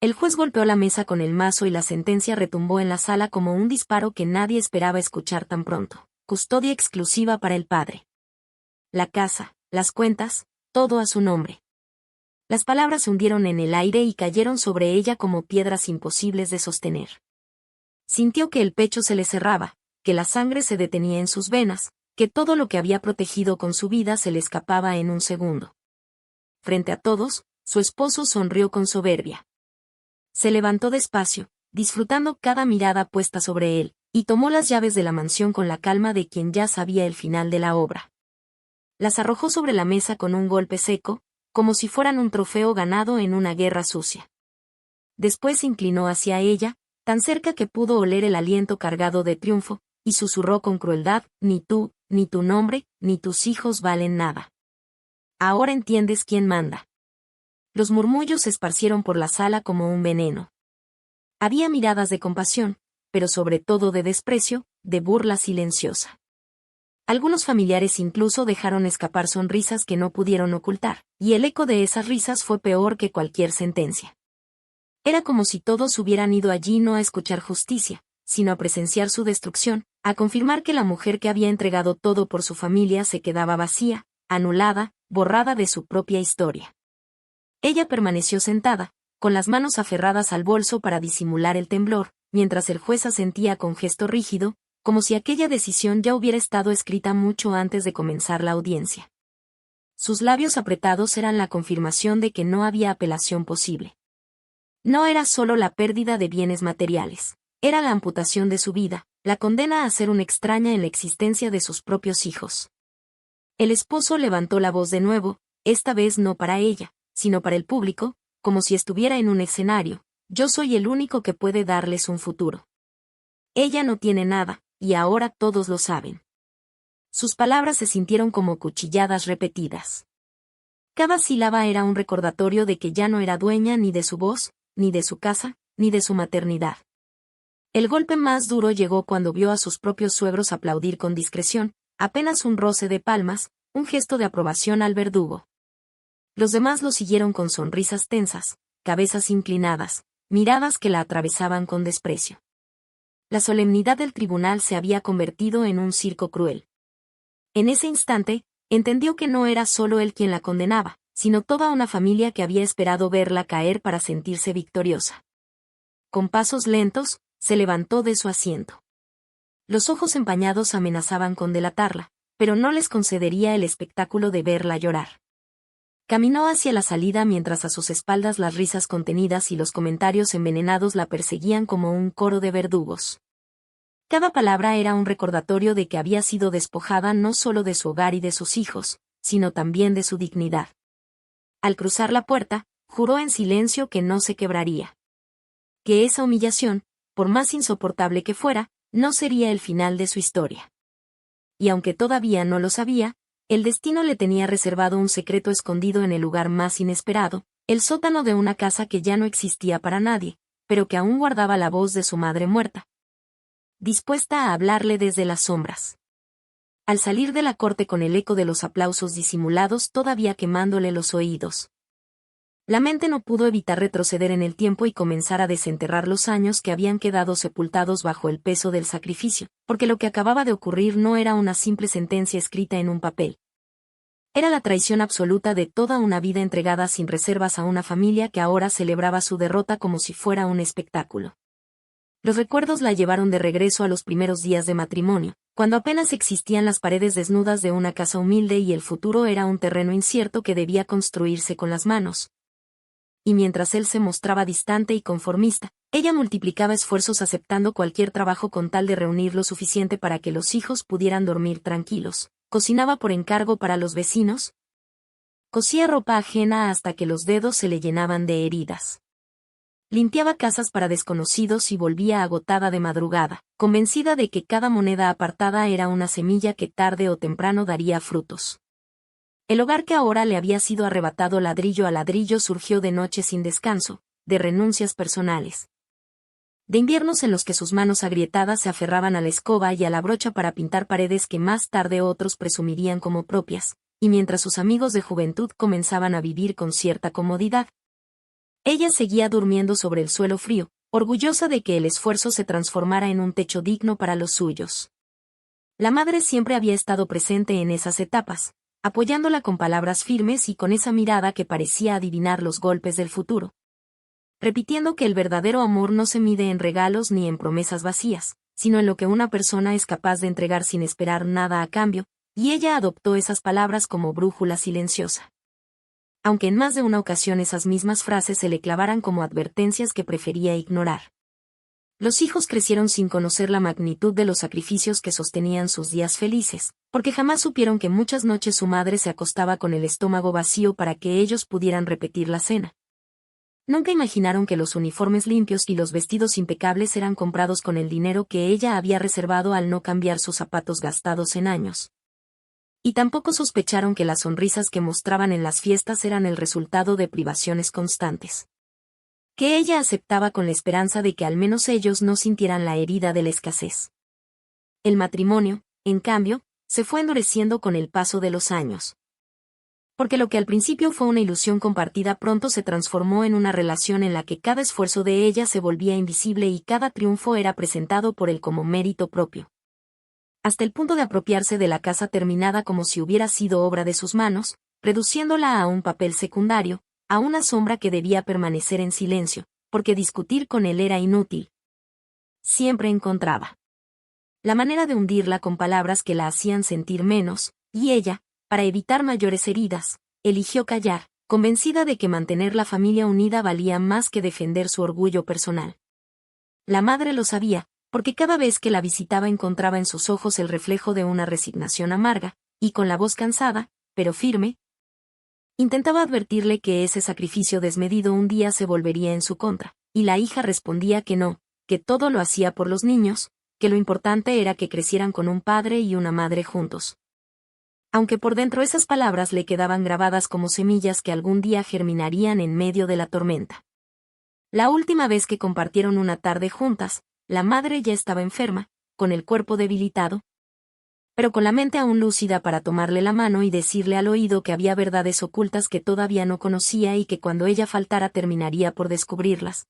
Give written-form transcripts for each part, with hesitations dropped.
El juez golpeó la mesa con el mazo y la sentencia retumbó en la sala como un disparo que nadie esperaba escuchar tan pronto. Custodia exclusiva para el padre. La casa, las cuentas, todo a su nombre. Las palabras se hundieron en el aire y cayeron sobre ella como piedras imposibles de sostener. Sintió que el pecho se le cerraba, que la sangre se detenía en sus venas, que todo lo que había protegido con su vida se le escapaba en un segundo. Frente a todos, su esposo sonrió con soberbia. Se levantó despacio, disfrutando cada mirada puesta sobre él, y tomó las llaves de la mansión con la calma de quien ya sabía el final de la obra. Las arrojó sobre la mesa con un golpe seco, como si fueran un trofeo ganado en una guerra sucia. Después se inclinó hacia ella, tan cerca que pudo oler el aliento cargado de triunfo, y susurró con crueldad: ni tú, ni tu nombre, ni tus hijos valen nada. Ahora entiendes quién manda. Los murmullos se esparcieron por la sala como un veneno. Había miradas de compasión, pero sobre todo de desprecio, de burla silenciosa. Algunos familiares incluso dejaron escapar sonrisas que no pudieron ocultar, y el eco de esas risas fue peor que cualquier sentencia. Era como si todos hubieran ido allí no a escuchar justicia, sino a presenciar su destrucción, a confirmar que la mujer que había entregado todo por su familia se quedaba vacía, anulada, borrada de su propia historia. Ella permaneció sentada, con las manos aferradas al bolso para disimular el temblor, mientras el juez asentía con gesto rígido, como si aquella decisión ya hubiera estado escrita mucho antes de comenzar la audiencia. Sus labios apretados eran la confirmación de que no había apelación posible. No era solo la pérdida de bienes materiales, era la amputación de su vida, la condena a ser una extraña en la existencia de sus propios hijos. El esposo levantó la voz de nuevo, esta vez no para ella, sino para el público, como si estuviera en un escenario: yo soy el único que puede darles un futuro. Ella no tiene nada, y ahora todos lo saben. Sus palabras se sintieron como cuchilladas repetidas. Cada sílaba era un recordatorio de que ya no era dueña ni de su voz, ni de su casa, ni de su maternidad. El golpe más duro llegó cuando vio a sus propios suegros aplaudir con discreción, apenas un roce de palmas, un gesto de aprobación al verdugo. Los demás lo siguieron con sonrisas tensas, cabezas inclinadas, miradas que la atravesaban con desprecio. La solemnidad del tribunal se había convertido en un circo cruel. En ese instante, entendió que no era solo él quien la condenaba, sino toda una familia que había esperado verla caer para sentirse victoriosa. Con pasos lentos, se levantó de su asiento. Los ojos empañados amenazaban con delatarla, pero no les concedería el espectáculo de verla llorar. Caminó hacia la salida mientras a sus espaldas las risas contenidas y los comentarios envenenados la perseguían como un coro de verdugos. Cada palabra era un recordatorio de que había sido despojada no solo de su hogar y de sus hijos, sino también de su dignidad. Al cruzar la puerta, juró en silencio que no se quebraría. Que esa humillación, por más insoportable que fuera, no sería el final de su historia. Y aunque todavía no lo sabía, el destino le tenía reservado un secreto escondido en el lugar más inesperado, el sótano de una casa que ya no existía para nadie, pero que aún guardaba la voz de su madre muerta, dispuesta a hablarle desde las sombras. Al salir de la corte con el eco de los aplausos disimulados todavía quemándole los oídos, la mente no pudo evitar retroceder en el tiempo y comenzar a desenterrar los años que habían quedado sepultados bajo el peso del sacrificio, porque lo que acababa de ocurrir no era una simple sentencia escrita en un papel. Era la traición absoluta de toda una vida entregada sin reservas a una familia que ahora celebraba su derrota como si fuera un espectáculo. Los recuerdos la llevaron de regreso a los primeros días de matrimonio, cuando apenas existían las paredes desnudas de una casa humilde y el futuro era un terreno incierto que debía construirse con las manos. Y mientras él se mostraba distante y conformista, ella multiplicaba esfuerzos aceptando cualquier trabajo con tal de reunir lo suficiente para que los hijos pudieran dormir tranquilos. Cocinaba por encargo para los vecinos. Cosía ropa ajena hasta que los dedos se le llenaban de heridas. Limpiaba casas para desconocidos y volvía agotada de madrugada, convencida de que cada moneda apartada era una semilla que tarde o temprano daría frutos. El hogar que ahora le había sido arrebatado ladrillo a ladrillo surgió de noches sin descanso, de renuncias personales. De inviernos en los que sus manos agrietadas se aferraban a la escoba y a la brocha para pintar paredes que más tarde otros presumirían como propias, y mientras sus amigos de juventud comenzaban a vivir con cierta comodidad. Ella seguía durmiendo sobre el suelo frío, orgullosa de que el esfuerzo se transformara en un techo digno para los suyos. La madre siempre había estado presente en esas etapas, apoyándola con palabras firmes y con esa mirada que parecía adivinar los golpes del futuro, repitiendo que el verdadero amor no se mide en regalos ni en promesas vacías, sino en lo que una persona es capaz de entregar sin esperar nada a cambio, y ella adoptó esas palabras como brújula silenciosa. Aunque en más de una ocasión esas mismas frases se le clavaran como advertencias que prefería ignorar. Los hijos crecieron sin conocer la magnitud de los sacrificios que sostenían sus días felices, porque jamás supieron que muchas noches su madre se acostaba con el estómago vacío para que ellos pudieran repetir la cena. Nunca imaginaron que los uniformes limpios y los vestidos impecables eran comprados con el dinero que ella había reservado al no cambiar sus zapatos gastados en años. Y tampoco sospecharon que las sonrisas que mostraban en las fiestas eran el resultado de privaciones constantes, que ella aceptaba con la esperanza de que al menos ellos no sintieran la herida de la escasez. El matrimonio, en cambio, se fue endureciendo con el paso de los años. Porque lo que al principio fue una ilusión compartida pronto se transformó en una relación en la que cada esfuerzo de ella se volvía invisible y cada triunfo era presentado por él como mérito propio. Hasta el punto de apropiarse de la casa terminada como si hubiera sido obra de sus manos, reduciéndola a un papel secundario, a una sombra que debía permanecer en silencio, porque discutir con él era inútil. Siempre encontraba la manera de hundirla con palabras que la hacían sentir menos, y ella, para evitar mayores heridas, eligió callar, convencida de que mantener la familia unida valía más que defender su orgullo personal. La madre lo sabía, porque cada vez que la visitaba encontraba en sus ojos el reflejo de una resignación amarga, y con la voz cansada, pero firme, intentaba advertirle que ese sacrificio desmedido un día se volvería en su contra, y la hija respondía que no, que todo lo hacía por los niños, que lo importante era que crecieran con un padre y una madre juntos. Aunque por dentro esas palabras le quedaban grabadas como semillas que algún día germinarían en medio de la tormenta. La última vez que compartieron una tarde juntas, la madre ya estaba enferma, con el cuerpo debilitado, pero con la mente aún lúcida para tomarle la mano y decirle al oído que había verdades ocultas que todavía no conocía y que cuando ella faltara terminaría por descubrirlas,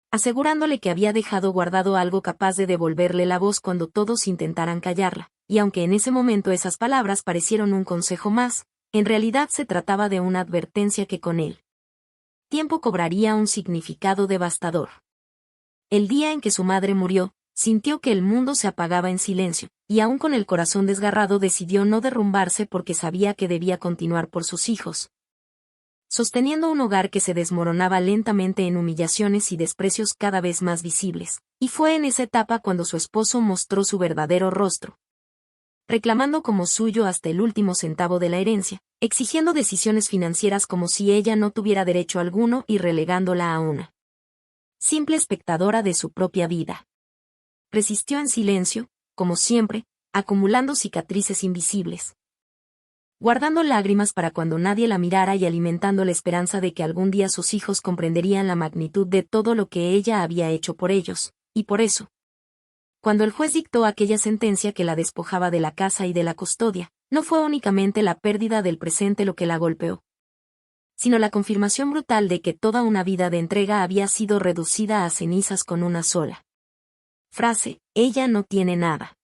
asegurándole que había dejado guardado algo capaz de devolverle la voz cuando todos intentaran callarla, y aunque en ese momento esas palabras parecieron un consejo más, en realidad se trataba de una advertencia que con él tiempo cobraría un significado devastador. El día en que su madre murió, sintió que el mundo se apagaba en silencio, y aún con el corazón desgarrado decidió no derrumbarse porque sabía que debía continuar por sus hijos, sosteniendo un hogar que se desmoronaba lentamente en humillaciones y desprecios cada vez más visibles, y fue en esa etapa cuando su esposo mostró su verdadero rostro, reclamando como suyo hasta el último centavo de la herencia, exigiendo decisiones financieras como si ella no tuviera derecho alguno y relegándola a una simple espectadora de su propia vida. Resistió en silencio, como siempre, acumulando cicatrices invisibles, guardando lágrimas para cuando nadie la mirara y alimentando la esperanza de que algún día sus hijos comprenderían la magnitud de todo lo que ella había hecho por ellos, y por eso, cuando el juez dictó aquella sentencia que la despojaba de la casa y de la custodia, no fue únicamente la pérdida del presente lo que la golpeó, sino la confirmación brutal de que toda una vida de entrega había sido reducida a cenizas con una sola frase: ella no tiene nada.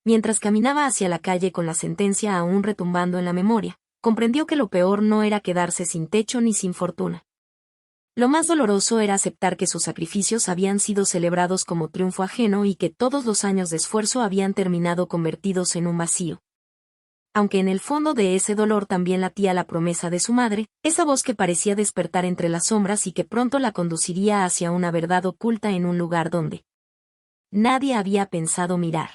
Mientras caminaba hacia la calle con la sentencia aún retumbando en la memoria, comprendió que lo peor no era quedarse sin techo ni sin fortuna. Lo más doloroso era aceptar que sus sacrificios habían sido celebrados como triunfo ajeno y que todos los años de esfuerzo habían terminado convertidos en un vacío. Aunque en el fondo de ese dolor también latía la promesa de su madre, esa voz que parecía despertar entre las sombras y que pronto la conduciría hacia una verdad oculta en un lugar donde nadie había pensado mirar.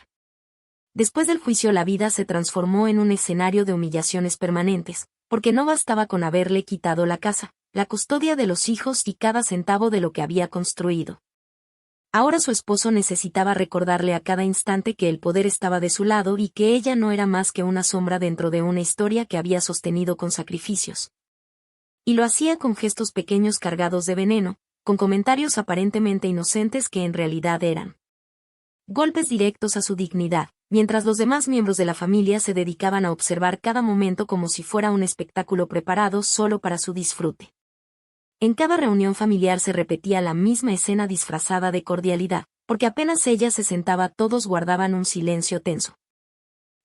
Después del juicio la vida se transformó en un escenario de humillaciones permanentes, porque no bastaba con haberle quitado la casa, la custodia de los hijos y cada centavo de lo que había construido. Ahora su esposo necesitaba recordarle a cada instante que el poder estaba de su lado y que ella no era más que una sombra dentro de una historia que había sostenido con sacrificios. Y lo hacía con gestos pequeños cargados de veneno, con comentarios aparentemente inocentes que en realidad eran golpes directos a su dignidad, mientras los demás miembros de la familia se dedicaban a observar cada momento como si fuera un espectáculo preparado solo para su disfrute. En cada reunión familiar se repetía la misma escena disfrazada de cordialidad, porque apenas ella se sentaba todos guardaban un silencio tenso.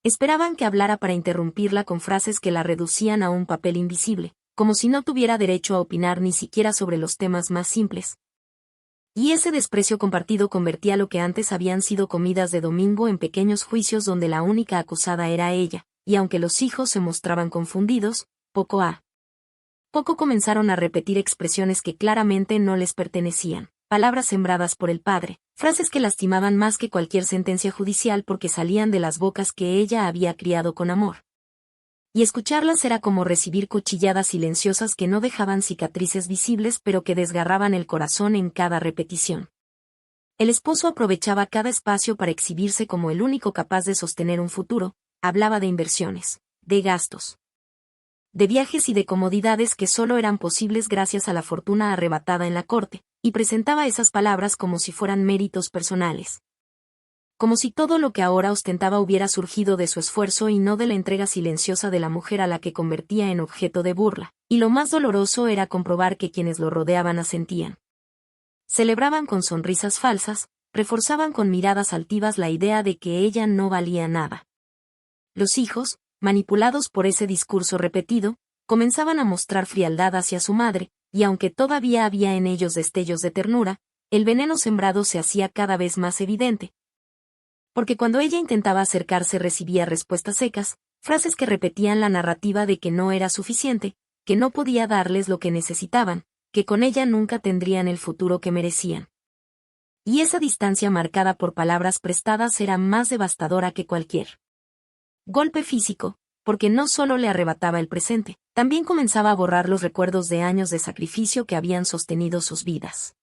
Esperaban que hablara para interrumpirla con frases que la reducían a un papel invisible, como si no tuviera derecho a opinar ni siquiera sobre los temas más simples. Y ese desprecio compartido convertía lo que antes habían sido comidas de domingo en pequeños juicios donde la única acusada era ella, y aunque los hijos se mostraban confundidos, poco a poco comenzaron a repetir expresiones que claramente no les pertenecían, palabras sembradas por el padre, frases que lastimaban más que cualquier sentencia judicial porque salían de las bocas que ella había criado con amor. Y escucharlas era como recibir cuchilladas silenciosas que no dejaban cicatrices visibles pero que desgarraban el corazón en cada repetición. El esposo aprovechaba cada espacio para exhibirse como el único capaz de sostener un futuro, hablaba de inversiones, de gastos, de viajes y de comodidades que solo eran posibles gracias a la fortuna arrebatada en la corte, y presentaba esas palabras como si fueran méritos personales. Como si todo lo que ahora ostentaba hubiera surgido de su esfuerzo y no de la entrega silenciosa de la mujer a la que convertía en objeto de burla, y lo más doloroso era comprobar que quienes lo rodeaban asentían. Celebraban con sonrisas falsas, reforzaban con miradas altivas la idea de que ella no valía nada. Los hijos, manipulados por ese discurso repetido, comenzaban a mostrar frialdad hacia su madre, y aunque todavía había en ellos destellos de ternura, el veneno sembrado se hacía cada vez más evidente. Porque cuando ella intentaba acercarse recibía respuestas secas, frases que repetían la narrativa de que no era suficiente, que no podía darles lo que necesitaban, que con ella nunca tendrían el futuro que merecían. Y esa distancia marcada por palabras prestadas era más devastadora que cualquier golpe físico, porque no solo le arrebataba el presente, también comenzaba a borrar los recuerdos de años de sacrificio que habían sostenido sus vidas.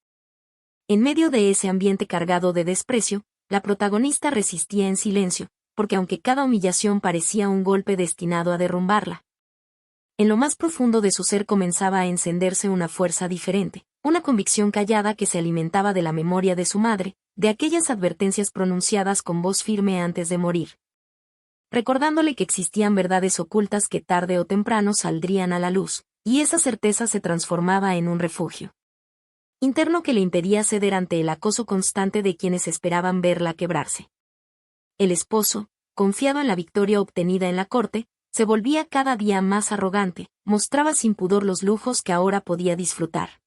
En medio de ese ambiente cargado de desprecio, la protagonista resistía en silencio, porque aunque cada humillación parecía un golpe destinado a derrumbarla, en lo más profundo de su ser comenzaba a encenderse una fuerza diferente, una convicción callada que se alimentaba de la memoria de su madre, de aquellas advertencias pronunciadas con voz firme antes de morir, recordándole que existían verdades ocultas que tarde o temprano saldrían a la luz, y esa certeza se transformaba en un refugio interno que le impedía ceder ante el acoso constante de quienes esperaban verla quebrarse. El esposo, confiado en la victoria obtenida en la corte, se volvía cada día más arrogante, mostraba sin pudor los lujos que ahora podía disfrutar.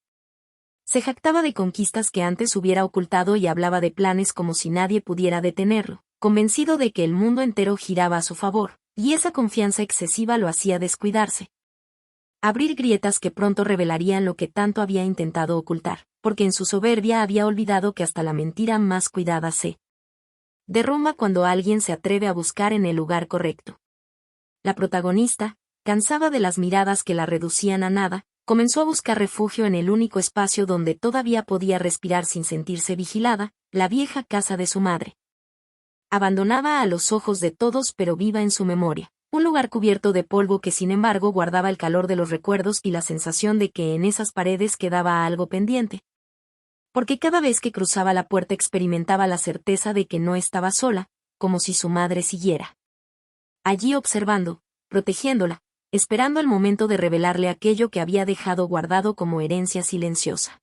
Se jactaba de conquistas que antes hubiera ocultado y hablaba de planes como si nadie pudiera detenerlo, convencido de que el mundo entero giraba a su favor, y esa confianza excesiva lo hacía descuidarse. Abrir grietas que pronto revelarían lo que tanto había intentado ocultar, porque en su soberbia había olvidado que hasta la mentira más cuidada se derrumba cuando alguien se atreve a buscar en el lugar correcto. La protagonista, cansada de las miradas que la reducían a nada, comenzó a buscar refugio en el único espacio donde todavía podía respirar sin sentirse vigilada, la vieja casa de su madre. Abandonada a los ojos de todos pero viva en su memoria. Un lugar cubierto de polvo que sin embargo guardaba el calor de los recuerdos y la sensación de que en esas paredes quedaba algo pendiente. Porque cada vez que cruzaba la puerta experimentaba la certeza de que no estaba sola, como si su madre siguiera allí observando, protegiéndola, esperando el momento de revelarle aquello que había dejado guardado como herencia silenciosa.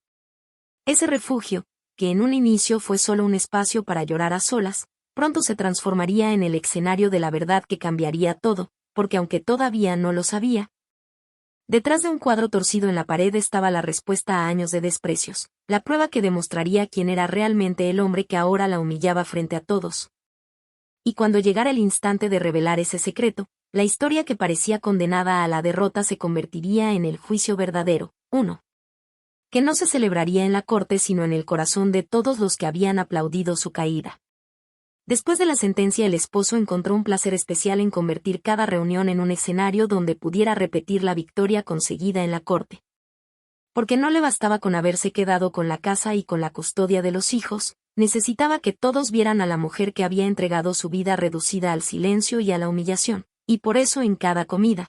Ese refugio, que en un inicio fue solo un espacio para llorar a solas, pronto se transformaría en el escenario de la verdad que cambiaría todo, porque aunque todavía no lo sabía, detrás de un cuadro torcido en la pared estaba la respuesta a años de desprecios, la prueba que demostraría quién era realmente el hombre que ahora la humillaba frente a todos. Y cuando llegara el instante de revelar ese secreto, la historia que parecía condenada a la derrota se convertiría en el juicio verdadero, uno que no se celebraría en la corte sino en el corazón de todos los que habían aplaudido su caída. Después de la sentencia el esposo encontró un placer especial en convertir cada reunión en un escenario donde pudiera repetir la victoria conseguida en la corte. Porque no le bastaba con haberse quedado con la casa y con la custodia de los hijos, necesitaba que todos vieran a la mujer que había entregado su vida reducida al silencio y a la humillación, y por eso en cada comida,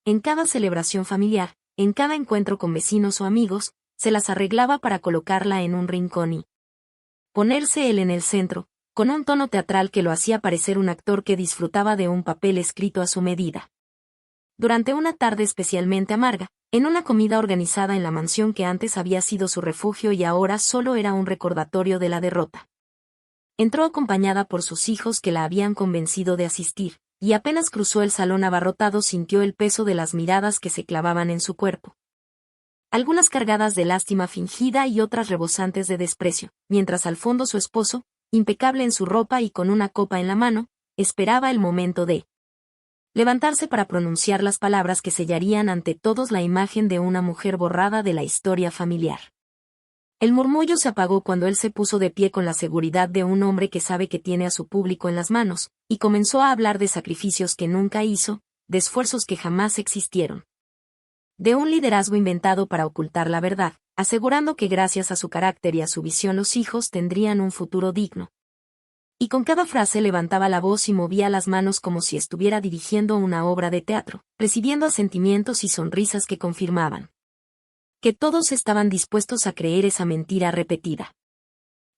en cada celebración familiar, en cada encuentro con vecinos o amigos, se las arreglaba para colocarla en un rincón y ponerse él en el centro, con un tono teatral que lo hacía parecer un actor que disfrutaba de un papel escrito a su medida. durante una tarde especialmente amarga, en una comida organizada en la mansión que antes había sido su refugio y ahora solo era un recordatorio de la derrota. Entró acompañada por sus hijos que la habían convencido de asistir, y apenas cruzó el salón abarrotado sintió el peso de las miradas que se clavaban en su cuerpo. Algunas cargadas de lástima fingida y otras rebosantes de desprecio, mientras al fondo su esposo, impecable en su ropa y con una copa en la mano, esperaba el momento de levantarse para pronunciar las palabras que sellarían ante todos la imagen de una mujer borrada de la historia familiar. El murmullo se apagó cuando él se puso de pie con la seguridad de un hombre que sabe que tiene a su público en las manos, y comenzó a hablar de sacrificios que nunca hizo, de esfuerzos que jamás existieron. De un liderazgo inventado para ocultar la verdad, asegurando que gracias a su carácter y a su visión los hijos tendrían un futuro digno. Y con cada frase levantaba la voz y movía las manos como si estuviera dirigiendo una obra de teatro, recibiendo asentimientos y sonrisas que confirmaban que todos estaban dispuestos a creer esa mentira repetida.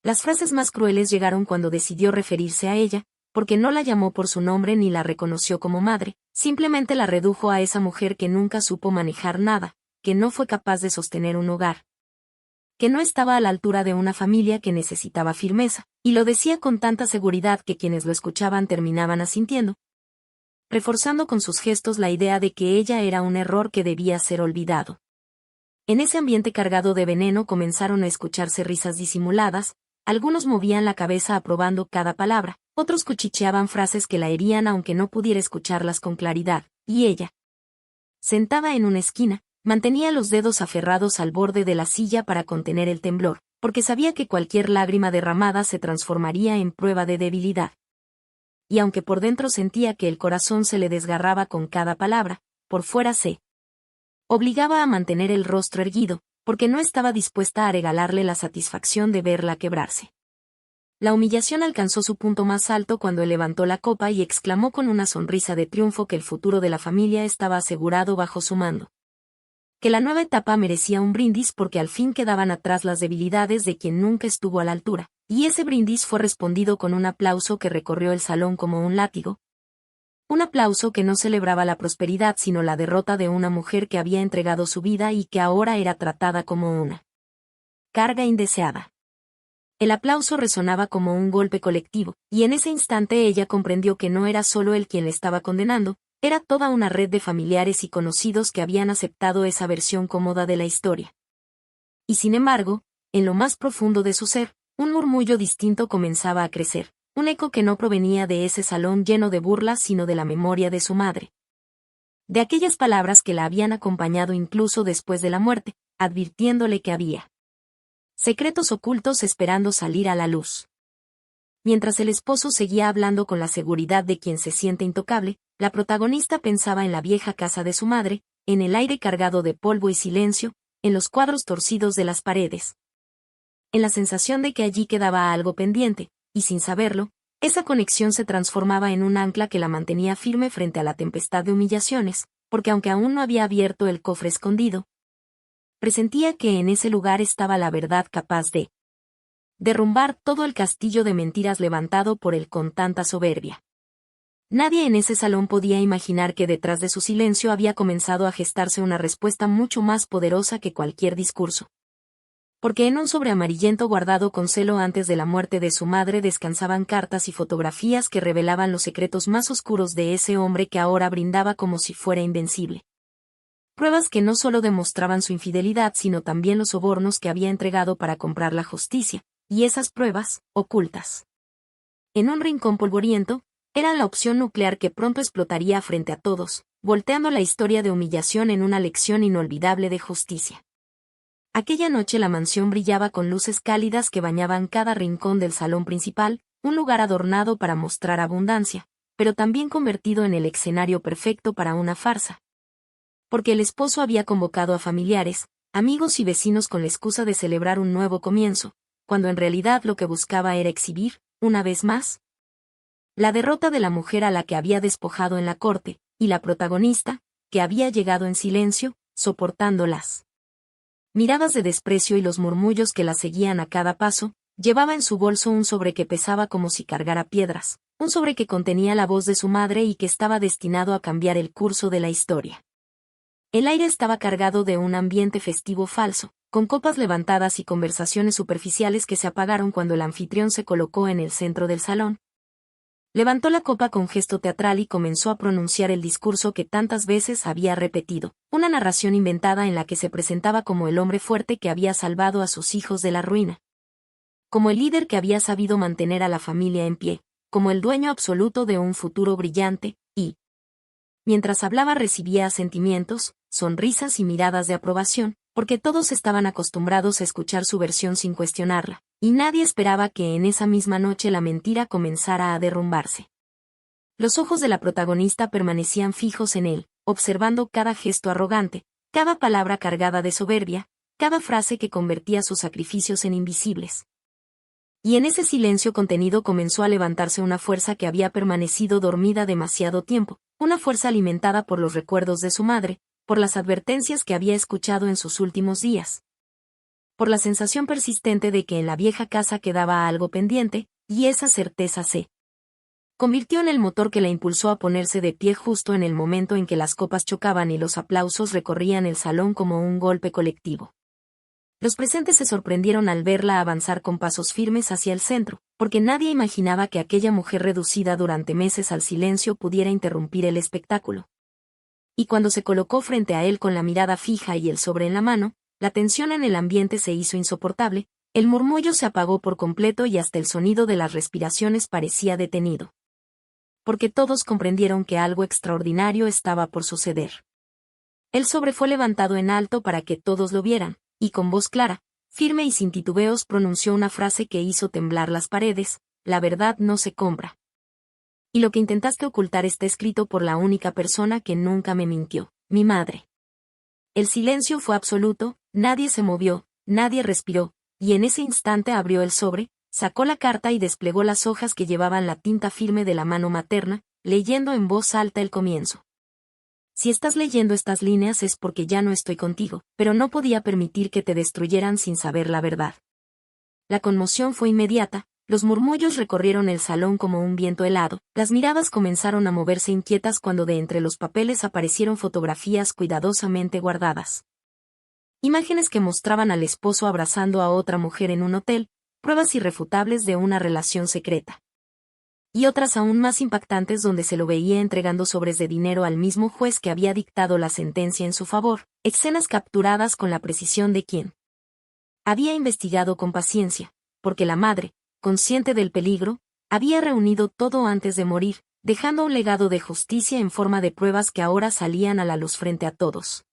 Las frases más crueles llegaron cuando decidió referirse a ella, porque no la llamó por su nombre ni la reconoció como madre, simplemente la redujo a esa mujer que nunca supo manejar nada, que no fue capaz de sostener un hogar, que no estaba a la altura de una familia que necesitaba firmeza, y lo decía con tanta seguridad que quienes lo escuchaban terminaban asintiendo, reforzando con sus gestos la idea de que ella era un error que debía ser olvidado. En ese ambiente cargado de veneno comenzaron a escucharse risas disimuladas, algunos movían la cabeza aprobando cada palabra, otros cuchicheaban frases que la herían aunque no pudiera escucharlas con claridad, y ella, sentada en una esquina, mantenía los dedos aferrados al borde de la silla para contener el temblor, porque sabía que cualquier lágrima derramada se transformaría en prueba de debilidad. Y aunque por dentro sentía que el corazón se le desgarraba con cada palabra, por fuera se obligaba a mantener el rostro erguido, porque no estaba dispuesta a regalarle la satisfacción de verla quebrarse. La humillación alcanzó su punto más alto cuando él levantó la copa y exclamó con una sonrisa de triunfo que el futuro de la familia estaba asegurado bajo su mando. Que la nueva etapa merecía un brindis porque al fin quedaban atrás las debilidades de quien nunca estuvo a la altura, y ese brindis fue respondido con un aplauso que recorrió el salón como un látigo. Un aplauso que no celebraba la prosperidad sino la derrota de una mujer que había entregado su vida y que ahora era tratada como una carga indeseada. El aplauso resonaba como un golpe colectivo, y en ese instante ella comprendió que no era solo él quien le estaba condenando, era toda una red de familiares y conocidos que habían aceptado esa versión cómoda de la historia. Y sin embargo, en lo más profundo de su ser, un murmullo distinto comenzaba a crecer, un eco que no provenía de ese salón lleno de burlas sino de la memoria de su madre. De aquellas palabras que la habían acompañado incluso después de la muerte, advirtiéndole que había secretos ocultos esperando salir a la luz. Mientras el esposo seguía hablando con la seguridad de quien se siente intocable, la protagonista pensaba en la vieja casa de su madre, en el aire cargado de polvo y silencio, en los cuadros torcidos de las paredes, en la sensación de que allí quedaba algo pendiente, y sin saberlo, esa conexión se transformaba en un ancla que la mantenía firme frente a la tempestad de humillaciones, porque aunque aún no había abierto el cofre escondido, presentía que en ese lugar estaba la verdad capaz de derrumbar todo el castillo de mentiras levantado por él con tanta soberbia. Nadie en ese salón podía imaginar que detrás de su silencio había comenzado a gestarse una respuesta mucho más poderosa que cualquier discurso. Porque en un sobre amarillento guardado con celo antes de la muerte de su madre descansaban cartas y fotografías que revelaban los secretos más oscuros de ese hombre que ahora brindaba como si fuera invencible. Pruebas que no solo demostraban su infidelidad sino también los sobornos que había entregado para comprar la justicia, y esas pruebas, ocultas en un rincón polvoriento, eran la opción nuclear que pronto explotaría frente a todos, volteando la historia de humillación en una lección inolvidable de justicia. Aquella noche la mansión brillaba con luces cálidas que bañaban cada rincón del salón principal, un lugar adornado para mostrar abundancia, pero también convertido en el escenario perfecto para una farsa. Porque el esposo había convocado a familiares, amigos y vecinos con la excusa de celebrar un nuevo comienzo, cuando en realidad lo que buscaba era exhibir, una vez más, la derrota de la mujer a la que había despojado en la corte, y la protagonista, que había llegado en silencio, soportando las miradas de desprecio y los murmullos que la seguían a cada paso, Llevaba en su bolso un sobre que pesaba como si cargara piedras, un sobre que contenía la voz de su madre y que estaba destinado a cambiar el curso de la historia. El aire estaba cargado de un ambiente festivo falso, con copas levantadas y conversaciones superficiales que se apagaron cuando el anfitrión se colocó en el centro del salón. Levantó la copa con gesto teatral y comenzó a pronunciar el discurso que tantas veces había repetido, una narración inventada en la que se presentaba como el hombre fuerte que había salvado a sus hijos de la ruina, como el líder que había sabido mantener a la familia en pie, como el dueño absoluto de un futuro brillante, y, mientras hablaba recibía asentimientos, sonrisas y miradas de aprobación, porque todos estaban acostumbrados a escuchar su versión sin cuestionarla, y nadie esperaba que en esa misma noche la mentira comenzara a derrumbarse. Los ojos de la protagonista permanecían fijos en él, observando cada gesto arrogante, cada palabra cargada de soberbia, cada frase que convertía sus sacrificios en invisibles. Y en ese silencio contenido comenzó a levantarse una fuerza que había permanecido dormida demasiado tiempo, una fuerza alimentada por los recuerdos de su madre, por las advertencias que había escuchado en sus últimos días, por la sensación persistente de que en la vieja casa quedaba algo pendiente, y esa certeza se convirtió en el motor que la impulsó a ponerse de pie justo en el momento en que las copas chocaban y los aplausos recorrían el salón como un golpe colectivo. Los presentes se sorprendieron al verla avanzar con pasos firmes hacia el centro, porque nadie imaginaba que aquella mujer reducida durante meses al silencio pudiera interrumpir el espectáculo. Y cuando se colocó frente a él con la mirada fija y el sobre en la mano, la tensión en el ambiente se hizo insoportable, el murmullo se apagó por completo y hasta el sonido de las respiraciones parecía detenido. Porque todos comprendieron que algo extraordinario estaba por suceder. El sobre fue levantado en alto para que todos lo vieran, y con voz clara, firme y sin titubeos pronunció una frase que hizo temblar las paredes: la verdad no se compra. Y lo que intentaste ocultar está escrito por la única persona que nunca me mintió, mi madre. El silencio fue absoluto, nadie se movió, nadie respiró, y en ese instante abrió el sobre, sacó la carta y desplegó las hojas que llevaban la tinta firme de la mano materna, leyendo en voz alta el comienzo. Si estás leyendo estas líneas es porque ya no estoy contigo, pero no podía permitir que te destruyeran sin saber la verdad. La conmoción fue inmediata, los murmullos recorrieron el salón como un viento helado, las miradas comenzaron a moverse inquietas cuando de entre los papeles aparecieron fotografías cuidadosamente guardadas. Imágenes que mostraban al esposo abrazando a otra mujer en un hotel, pruebas irrefutables de una relación secreta. Y otras aún más impactantes donde se lo veía entregando sobres de dinero al mismo juez que había dictado la sentencia en su favor, escenas capturadas con la precisión de quien había investigado con paciencia, porque la madre, consciente del peligro, había reunido todo antes de morir, dejando un legado de justicia en forma de pruebas que ahora salían a la luz frente a todos.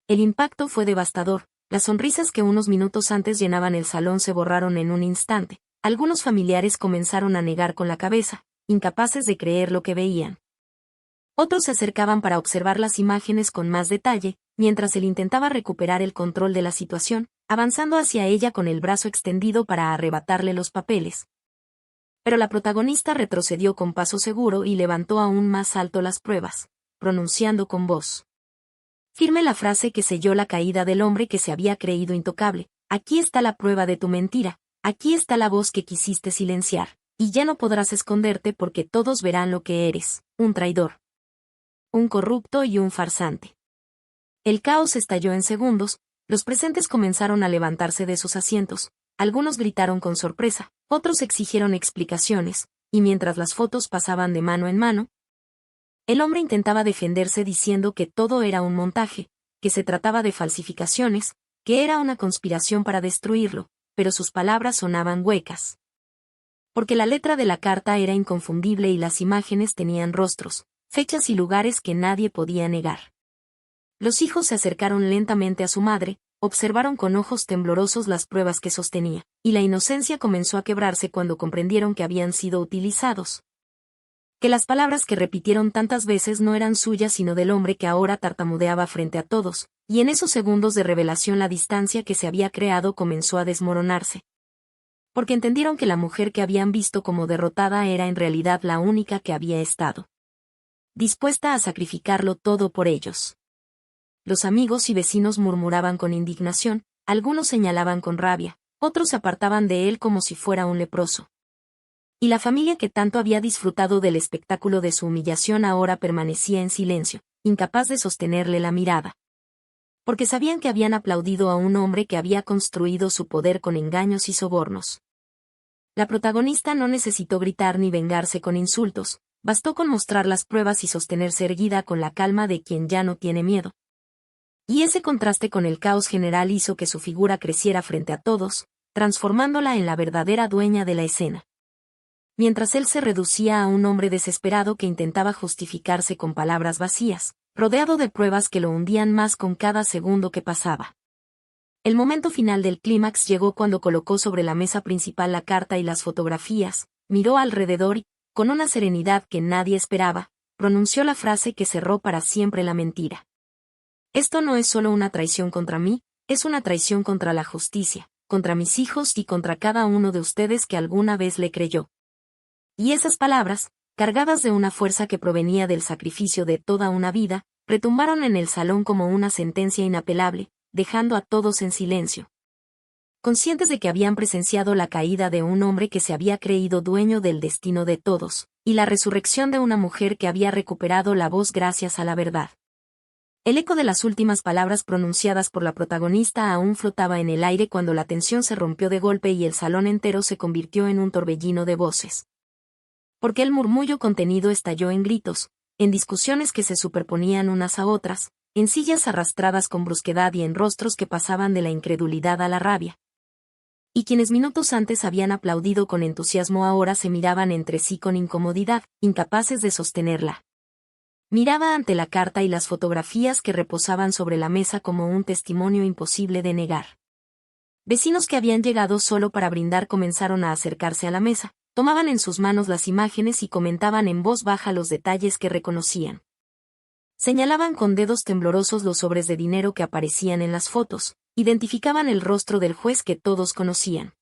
El impacto fue devastador, las sonrisas que unos minutos antes llenaban el salón se borraron en un instante. Algunos familiares comenzaron a negar con la cabeza, incapaces de creer lo que veían. Otros se acercaban para observar las imágenes con más detalle, mientras él intentaba recuperar el control de la situación, avanzando hacia ella con el brazo extendido para arrebatarle los papeles. Pero la protagonista retrocedió con paso seguro y levantó aún más alto las pruebas, pronunciando con voz firme la frase que selló la caída del hombre que se había creído intocable: aquí está la prueba de tu mentira. Aquí está la voz que quisiste silenciar, y ya no podrás esconderte porque todos verán lo que eres, un traidor, un corrupto y un farsante. El caos estalló en segundos, los presentes comenzaron a levantarse de sus asientos, algunos gritaron con sorpresa, otros exigieron explicaciones, y mientras las fotos pasaban de mano en mano, el hombre intentaba defenderse diciendo que todo era un montaje, que se trataba de falsificaciones, que era una conspiración para destruirlo, pero sus palabras sonaban huecas. Porque la letra de la carta era inconfundible y las imágenes tenían rostros, fechas y lugares que nadie podía negar. Los hijos se acercaron lentamente a su madre, observaron con ojos temblorosos las pruebas que sostenía, y la inocencia comenzó a quebrarse cuando comprendieron que habían sido utilizados. Que las palabras que repitieron tantas veces no eran suyas sino del hombre que ahora tartamudeaba frente a todos, y en esos segundos de revelación la distancia que se había creado comenzó a desmoronarse. Porque entendieron que la mujer que habían visto como derrotada era en realidad la única que había estado dispuesta a sacrificarlo todo por ellos. Los amigos y vecinos murmuraban con indignación, algunos señalaban con rabia, Otros se apartaban de él como si fuera un leproso. Y la familia que tanto había disfrutado del espectáculo de su humillación ahora permanecía en silencio, incapaz de sostenerle la mirada. Porque sabían que habían aplaudido a un hombre que había construido su poder con engaños y sobornos. La protagonista no necesitó gritar ni vengarse con insultos, bastó con mostrar las pruebas y sostenerse erguida con la calma de quien ya no tiene miedo. Y ese contraste con el caos general hizo que su figura creciera frente a todos, transformándola en la verdadera dueña de la escena. Mientras él se reducía a un hombre desesperado que intentaba justificarse con palabras vacías, rodeado de pruebas que lo hundían más con cada segundo que pasaba. El momento final del clímax llegó cuando colocó sobre la mesa principal la carta y las fotografías, miró alrededor y, con una serenidad que nadie esperaba, pronunció la frase que cerró para siempre la mentira. Esto no es solo una traición contra mí, es una traición contra la justicia, contra mis hijos y contra cada uno de ustedes que alguna vez le creyó. Y esas palabras, cargadas de una fuerza que provenía del sacrificio de toda una vida, retumbaron en el salón como una sentencia inapelable, dejando a todos en silencio. Conscientes de que habían presenciado la caída de un hombre que se había creído dueño del destino de todos, y la resurrección de una mujer que había recuperado la voz gracias a la verdad. El eco de las últimas palabras pronunciadas por la protagonista aún flotaba en el aire cuando la tensión se rompió de golpe y el salón entero se convirtió en un torbellino de voces. Porque el murmullo contenido estalló en gritos, en discusiones que se superponían unas a otras, en sillas arrastradas con brusquedad y en rostros que pasaban de la incredulidad a la rabia. Y quienes minutos antes habían aplaudido con entusiasmo ahora se miraban entre sí con incomodidad, incapaces de sostenerla. Miraba ante la carta y las fotografías que reposaban sobre la mesa como un testimonio imposible de negar. Vecinos que habían llegado solo para brindar comenzaron a acercarse a la mesa, tomaban en sus manos las imágenes y comentaban en voz baja los detalles que reconocían. Señalaban con dedos temblorosos los sobres de dinero que aparecían en las fotos, identificaban el rostro del juez que todos conocían.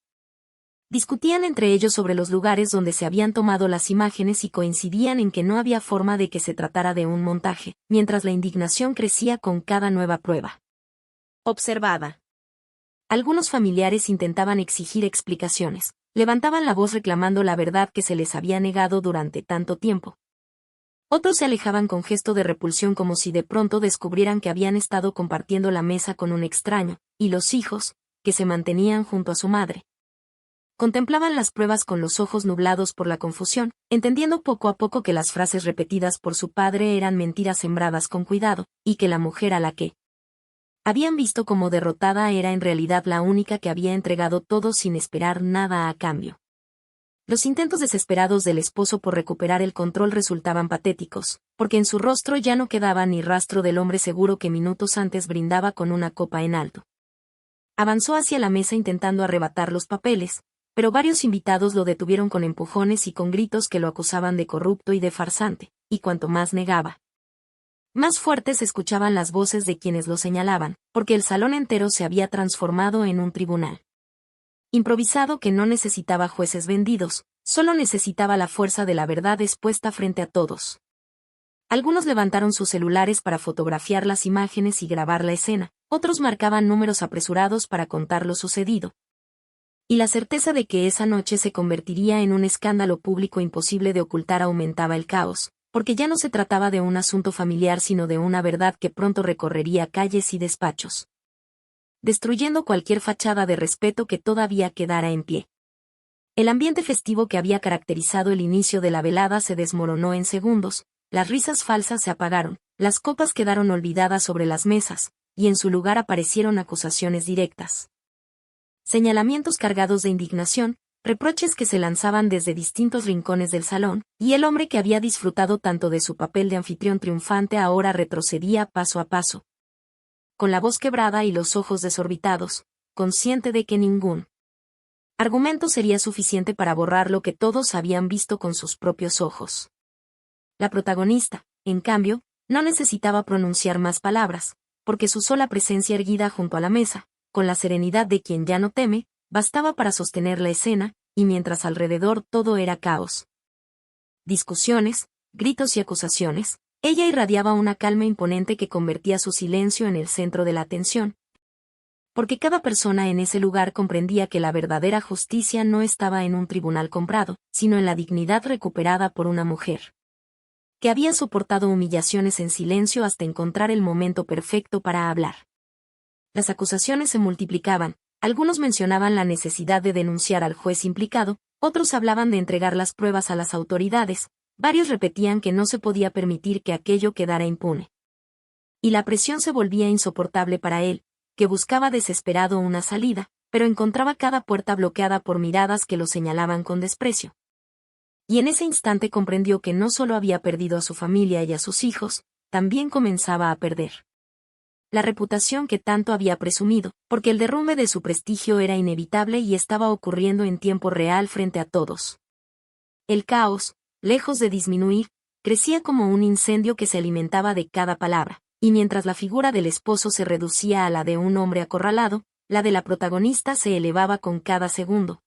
Discutían entre ellos sobre los lugares donde se habían tomado las imágenes y coincidían en que no había forma de que se tratara de un montaje, mientras la indignación crecía con cada nueva prueba observada. Algunos familiares intentaban exigir explicaciones, levantaban la voz reclamando la verdad que se les había negado durante tanto tiempo. Otros se alejaban con gesto de repulsión como si de pronto descubrieran que habían estado compartiendo la mesa con un extraño, y los hijos, que se mantenían junto a su madre, contemplaban las pruebas con los ojos nublados por la confusión, entendiendo poco a poco que las frases repetidas por su padre eran mentiras sembradas con cuidado, y que la mujer a la que habían visto como derrotada era en realidad la única que había entregado todo sin esperar nada a cambio. Los intentos desesperados del esposo por recuperar el control resultaban patéticos, porque en su rostro ya no quedaba ni rastro del hombre seguro que minutos antes brindaba con una copa en alto. Avanzó hacia la mesa intentando arrebatar los papeles, pero varios invitados lo detuvieron con empujones y con gritos que lo acusaban de corrupto y de farsante, y cuanto más negaba, más fuertes se escuchaban las voces de quienes lo señalaban, porque el salón entero se había transformado en un tribunal improvisado que no necesitaba jueces vendidos, solo necesitaba la fuerza de la verdad expuesta frente a todos. Algunos levantaron sus celulares para fotografiar las imágenes y grabar la escena, otros marcaban números apresurados para contar lo sucedido. Y la certeza de que esa noche se convertiría en un escándalo público imposible de ocultar aumentaba el caos, porque ya no se trataba de un asunto familiar sino de una verdad que pronto recorrería calles y despachos, destruyendo cualquier fachada de respeto que todavía quedara en pie. El ambiente festivo que había caracterizado el inicio de la velada se desmoronó en segundos, las risas falsas se apagaron, las copas quedaron olvidadas sobre las mesas, y en su lugar aparecieron acusaciones directas, señalamientos cargados de indignación, reproches que se lanzaban desde distintos rincones del salón, y el hombre que había disfrutado tanto de su papel de anfitrión triunfante ahora retrocedía paso a paso, con la voz quebrada y los ojos desorbitados, consciente de que ningún argumento sería suficiente para borrar lo que todos habían visto con sus propios ojos. La protagonista, en cambio, no necesitaba pronunciar más palabras, porque su sola presencia erguida junto a la mesa, con la serenidad de quien ya no teme, bastaba para sostener la escena, y mientras alrededor todo era caos, discusiones, gritos y acusaciones, ella irradiaba una calma imponente que convertía su silencio en el centro de la atención. Porque cada persona en ese lugar comprendía que la verdadera justicia no estaba en un tribunal comprado, sino en la dignidad recuperada por una mujer que había soportado humillaciones en silencio hasta encontrar el momento perfecto para hablar. Las acusaciones se multiplicaban, algunos mencionaban la necesidad de denunciar al juez implicado, otros hablaban de entregar las pruebas a las autoridades, varios repetían que no se podía permitir que aquello quedara impune. Y la presión se volvía insoportable para él, que buscaba desesperado una salida, pero encontraba cada puerta bloqueada por miradas que lo señalaban con desprecio. Y en ese instante comprendió que no solo había perdido a su familia y a sus hijos, también comenzaba a perder la reputación que tanto había presumido, porque el derrumbe de su prestigio era inevitable y estaba ocurriendo en tiempo real frente a todos. El caos, lejos de disminuir, crecía como un incendio que se alimentaba de cada palabra, y mientras la figura del esposo se reducía a la de un hombre acorralado, la de la protagonista se elevaba con cada segundo.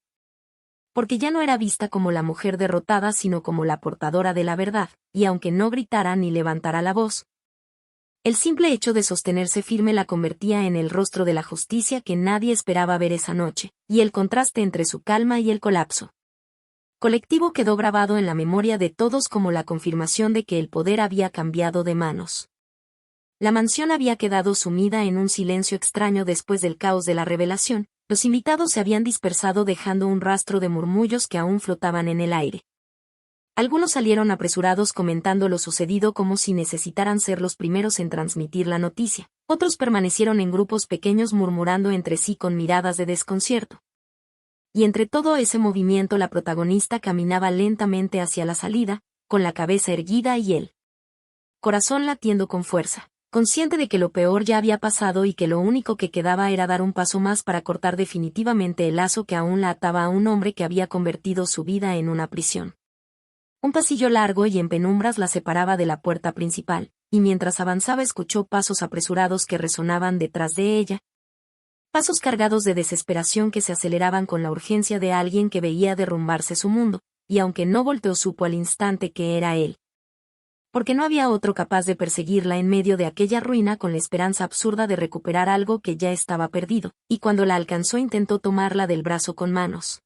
Porque ya no era vista como la mujer derrotada sino como la portadora de la verdad, y aunque no gritara ni levantara la voz, el simple hecho de sostenerse firme la convertía en el rostro de la justicia que nadie esperaba ver esa noche, y el contraste entre su calma y el colapso colectivo quedó grabado en la memoria de todos como la confirmación de que el poder había cambiado de manos. La mansión había quedado sumida en un silencio extraño después del caos de la revelación, los invitados se habían dispersado dejando un rastro de murmullos que aún flotaban en el aire. Algunos salieron apresurados comentando lo sucedido como si necesitaran ser los primeros en transmitir la noticia, otros permanecieron en grupos pequeños murmurando entre sí con miradas de desconcierto. Y entre todo ese movimiento la protagonista caminaba lentamente hacia la salida, con la cabeza erguida y el corazón latiendo con fuerza, consciente de que lo peor ya había pasado y que lo único que quedaba era dar un paso más para cortar definitivamente el lazo que aún la ataba a un hombre que había convertido su vida en una prisión. Un pasillo largo y en penumbras la separaba de la puerta principal, y mientras avanzaba escuchó pasos apresurados que resonaban detrás de ella, pasos cargados de desesperación que se aceleraban con la urgencia de alguien que veía derrumbarse su mundo, y aunque no volteó supo al instante que era él. Porque no había otro capaz de perseguirla en medio de aquella ruina con la esperanza absurda de recuperar algo que ya estaba perdido, y cuando la alcanzó intentó tomarla del brazo con manos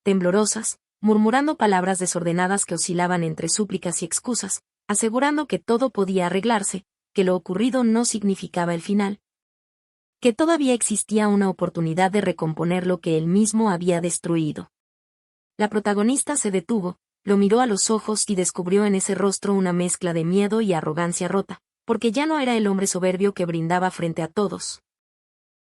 temblorosas, murmurando palabras desordenadas que oscilaban entre súplicas y excusas, asegurando que todo podía arreglarse, que lo ocurrido no significaba el final, que todavía existía una oportunidad de recomponer lo que él mismo había destruido. La protagonista se detuvo, lo miró a los ojos y descubrió en ese rostro una mezcla de miedo y arrogancia rota, porque ya no era el hombre soberbio que brindaba frente a todos.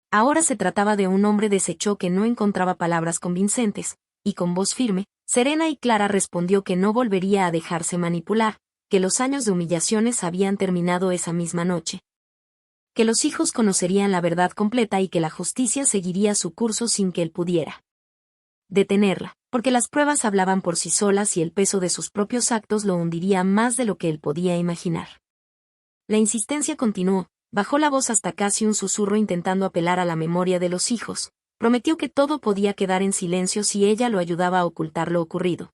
Ahora se trataba de un hombre deshecho que no encontraba palabras convincentes, y con voz firme, serena y clara respondió que no volvería a dejarse manipular, que los años de humillaciones habían terminado esa misma noche, que los hijos conocerían la verdad completa y que la justicia seguiría su curso sin que él pudiera detenerla, porque las pruebas hablaban por sí solas y el peso de sus propios actos lo hundiría más de lo que él podía imaginar. La insistencia continuó, bajó la voz hasta casi un susurro intentando apelar a la memoria de los hijos, prometió que todo podía quedar en silencio si ella lo ayudaba a ocultar lo ocurrido.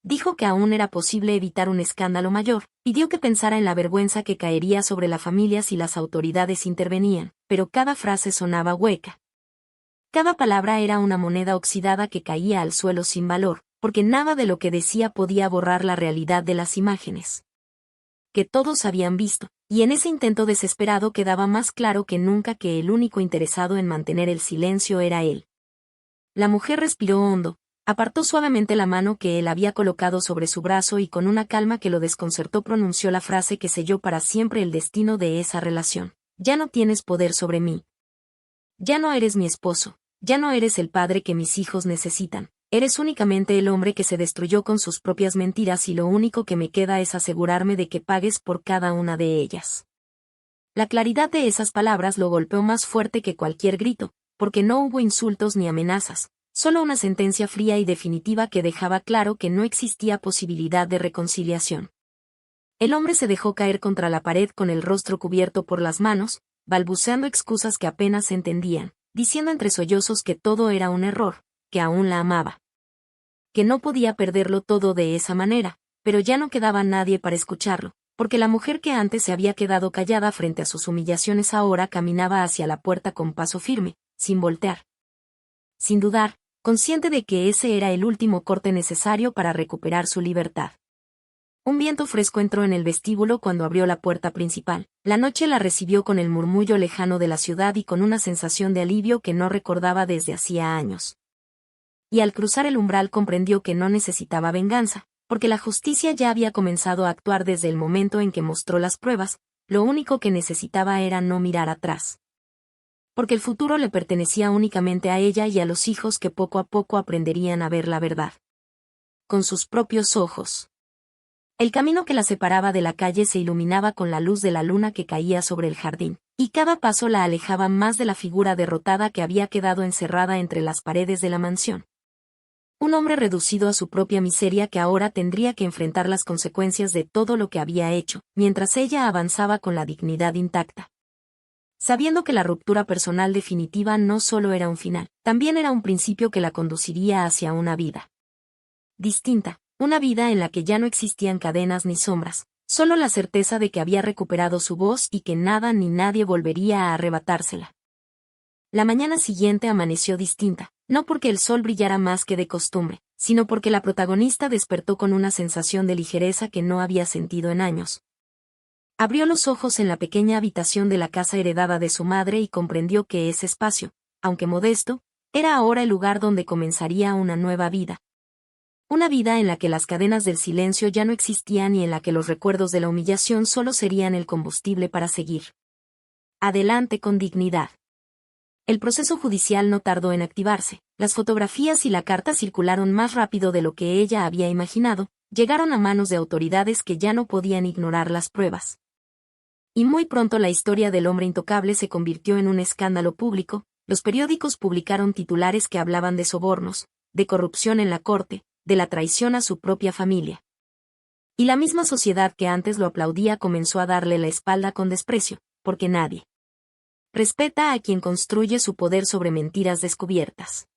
Dijo que aún era posible evitar un escándalo mayor, pidió que pensara en la vergüenza que caería sobre la familia si las autoridades intervenían, pero cada frase sonaba hueca. Cada palabra era una moneda oxidada que caía al suelo sin valor, porque nada de lo que decía podía borrar la realidad de las imágenes que todos habían visto, y en ese intento desesperado quedaba más claro que nunca que el único interesado en mantener el silencio era él. La mujer respiró hondo, apartó suavemente la mano que él había colocado sobre su brazo y con una calma que lo desconcertó pronunció la frase que selló para siempre el destino de esa relación. Ya no tienes poder sobre mí. Ya no eres mi esposo, ya no eres el padre que mis hijos necesitan. Eres únicamente el hombre que se destruyó con sus propias mentiras y lo único que me queda es asegurarme de que pagues por cada una de ellas. La claridad de esas palabras lo golpeó más fuerte que cualquier grito, porque no hubo insultos ni amenazas, solo una sentencia fría y definitiva que dejaba claro que no existía posibilidad de reconciliación. El hombre se dejó caer contra la pared con el rostro cubierto por las manos, balbuceando excusas que apenas se entendían, diciendo entre sollozos que todo era un error, que aún la amaba, que no podía perderlo todo de esa manera, pero ya no quedaba nadie para escucharlo, Porque la mujer que antes se había quedado callada frente a sus humillaciones ahora caminaba hacia la puerta con paso firme, sin voltear. Sin dudar, consciente de que ese era el último corte necesario para recuperar su libertad. Un viento fresco entró en el vestíbulo cuando abrió la puerta principal. La noche la recibió con el murmullo lejano de la ciudad y con una sensación de alivio que no recordaba desde hacía años. Y al cruzar el umbral comprendió que no necesitaba venganza, porque la justicia ya había comenzado a actuar desde el momento en que mostró las pruebas, lo único que necesitaba era no mirar atrás. Porque el futuro le pertenecía únicamente a ella y a los hijos que poco a poco aprenderían a ver la verdad. Con sus propios ojos. El camino que la separaba de la calle se iluminaba con la luz de la luna que caía sobre el jardín, y cada paso la alejaba más de la figura derrotada que había quedado encerrada entre las paredes de la mansión. Un hombre reducido a su propia miseria que ahora tendría que enfrentar las consecuencias de todo lo que había hecho, mientras ella avanzaba con la dignidad intacta. Sabiendo que la ruptura personal definitiva no solo era un final, también era un principio que la conduciría hacia una vida distinta, una vida en la que ya no existían cadenas ni sombras, solo la certeza de que había recuperado su voz y que nada ni nadie volvería a arrebatársela. La mañana siguiente amaneció distinta, no porque el sol brillara más que de costumbre, sino porque la protagonista despertó con una sensación de ligereza que no había sentido en años. Abrió los ojos en la pequeña habitación de la casa heredada de su madre y comprendió que ese espacio, aunque modesto, era ahora el lugar donde comenzaría una nueva vida. Una vida en la que las cadenas del silencio ya no existían y en la que los recuerdos de la humillación solo serían el combustible para seguir adelante con dignidad. El proceso judicial no tardó en activarse, las fotografías y la carta circularon más rápido de lo que ella había imaginado, llegaron a manos de autoridades que ya no podían ignorar las pruebas. Y muy pronto la historia del hombre intocable se convirtió en un escándalo público, los periódicos publicaron titulares que hablaban de sobornos, de corrupción en la corte, de la traición a su propia familia. Y la misma sociedad que antes lo aplaudía comenzó a darle la espalda con desprecio, porque nadie respeta a quien construye su poder sobre mentiras descubiertas.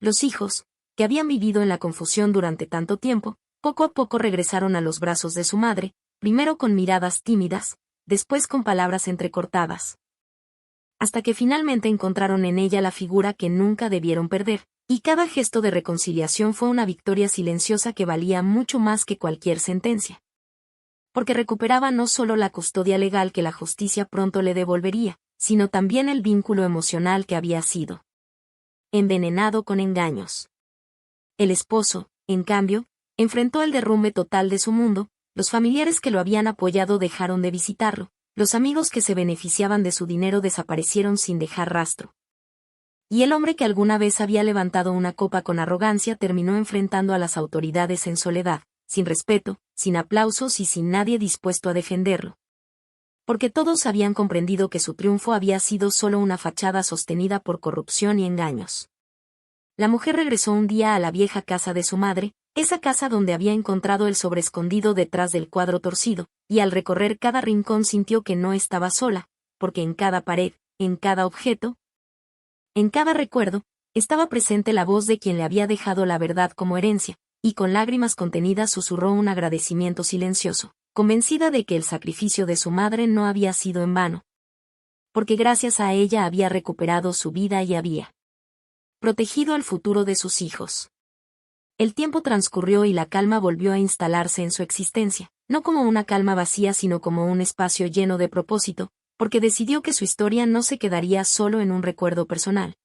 Los hijos, que habían vivido en la confusión durante tanto tiempo, poco a poco regresaron a los brazos de su madre, primero con miradas tímidas, después con palabras entrecortadas. Hasta que finalmente encontraron en ella la figura que nunca debieron perder, y cada gesto de reconciliación fue una victoria silenciosa que valía mucho más que cualquier sentencia. Porque recuperaba no solo la custodia legal que la justicia pronto le devolvería, sino también el vínculo emocional que había sido envenenado con engaños. El esposo, en cambio, enfrentó el derrumbe total de su mundo, los familiares que lo habían apoyado dejaron de visitarlo, los amigos que se beneficiaban de su dinero desaparecieron sin dejar rastro. Y el hombre que alguna vez había levantado una copa con arrogancia terminó enfrentando a las autoridades en soledad, sin respeto, sin aplausos y sin nadie dispuesto a defenderlo. Porque todos habían comprendido que su triunfo había sido solo una fachada sostenida por corrupción y engaños. La mujer regresó un día a la vieja casa de su madre, esa casa donde había encontrado el sobreescondido detrás del cuadro torcido, y al recorrer cada rincón sintió que no estaba sola, porque en cada pared, en cada objeto, en cada recuerdo, estaba presente la voz de quien le había dejado la verdad como herencia, y con lágrimas contenidas susurró un agradecimiento silencioso, convencida de que el sacrificio de su madre no había sido en vano. Porque gracias a ella había recuperado su vida y había protegido al futuro de sus hijos. El tiempo transcurrió y la calma volvió a instalarse en su existencia, no como una calma vacía sino como un espacio lleno de propósito, porque decidió que su historia no se quedaría solo en un recuerdo personal.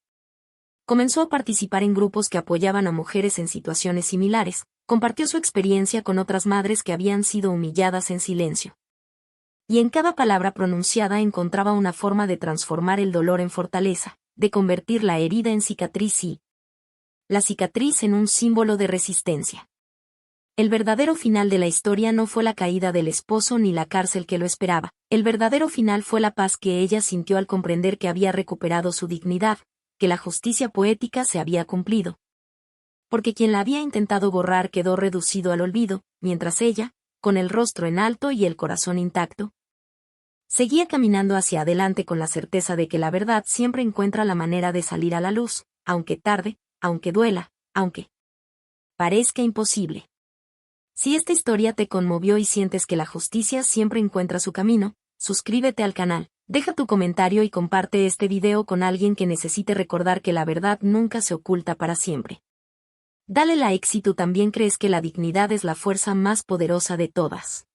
Comenzó a participar en grupos que apoyaban a mujeres en situaciones similares, compartió su experiencia con otras madres que habían sido humilladas en silencio. Y en cada palabra pronunciada encontraba una forma de transformar el dolor en fortaleza, de convertir la herida en cicatriz y la cicatriz en un símbolo de resistencia. El verdadero final de la historia no fue la caída del esposo ni la cárcel que lo esperaba, el verdadero final fue la paz que ella sintió al comprender que había recuperado su dignidad, que la justicia poética se había cumplido. Porque quien la había intentado borrar quedó reducido al olvido, mientras ella, con el rostro en alto y el corazón intacto, seguía caminando hacia adelante con la certeza de que la verdad siempre encuentra la manera de salir a la luz, aunque tarde, aunque duela, aunque parezca imposible. Si esta historia te conmovió y sientes que la justicia siempre encuentra su camino, suscríbete al canal, deja tu comentario y comparte este video con alguien que necesite recordar que la verdad nunca se oculta para siempre. Dale like si tú también crees que la dignidad es la fuerza más poderosa de todas.